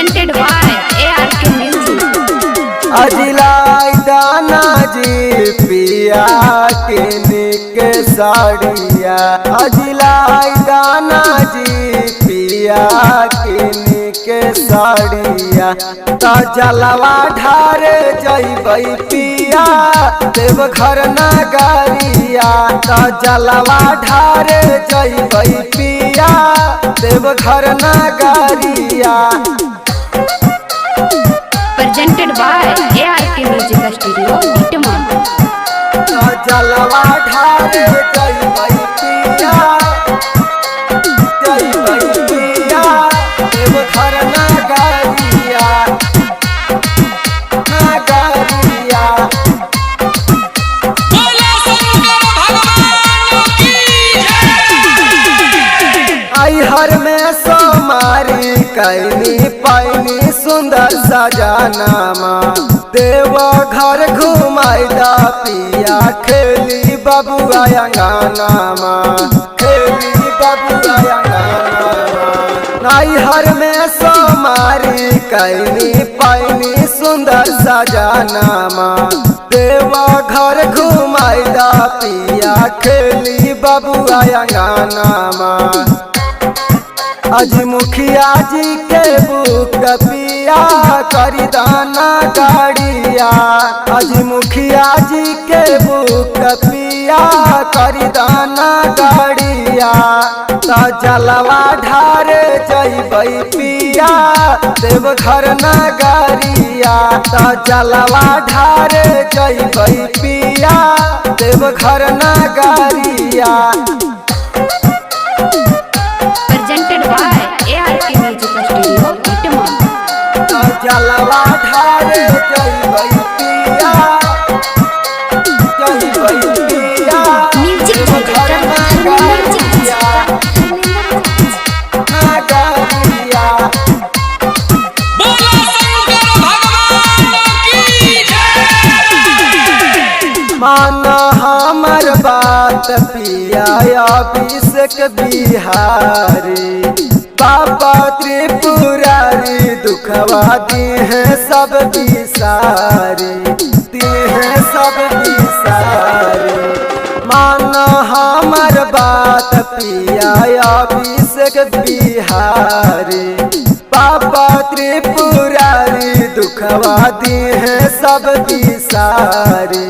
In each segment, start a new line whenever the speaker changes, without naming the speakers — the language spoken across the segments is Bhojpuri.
presented by ARK Music।
अजिलाई दाना जी पिया के निके साड़िया, अजिलाई दाना जी पिया के निके साड़िया। त जलवा ढारे जइबै पिया देव घर नगरिया, त जलवा ढारे जइबै पिया देव घर नगरिया।
Presented by ARK Music Studio, Nitman।
जलवा ढारे जइबै पिया, जइबै पिया देव घर नगरिया, नगरिया। हर में सोमारी कैनी पैनी सुंदर सजानामा, देव घर घुमाइदा पिया खेली बबुआ अंगनामा, खेली बबुआ अंगनामा। हर में सोमारी कैनी पैनी सुंदर सजानामा, देव घर घुमाइदा पिया खेली बबुआ अंगनामा। अज मुखिया जी के बुक पिया करी दाना गाड़िया, अज मुखिया जी के बुक पिया करी दाना गाड़िया। त जलवा ढारे जइबै पिया देव घर नगरिया, त जलवा ढारे जइबै पिया देव घर नगरिया।
Presented by ARK Music Studio, Nitman।
जलवा ढारे जइबै पिया, जइबै पिया
Music
घर नगरिया, नगरिया। मान हमर बात पिया अभिषेक बिहारी, बाबा त्रिपुरारी दुखवा दी है सब बिसारी, दी है सब बिसारी। मान हमर बात पिया अभिषेक बिहारी, बाबा त्रिपुरारी दुखवा दी है सब बिसारी।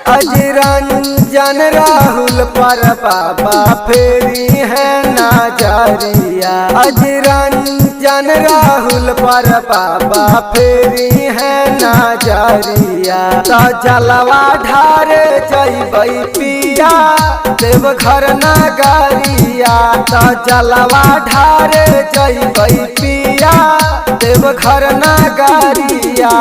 अज रंजन राहुल पर बाबा फेरी है नजरिया, अज रंजन राहुल पर बाबा फेरी है नजरिया। त जलवा ढारे जइबै पिया देव घर नगरिया, त जलवा ढारे जइबै पिया देव घर नगरिया।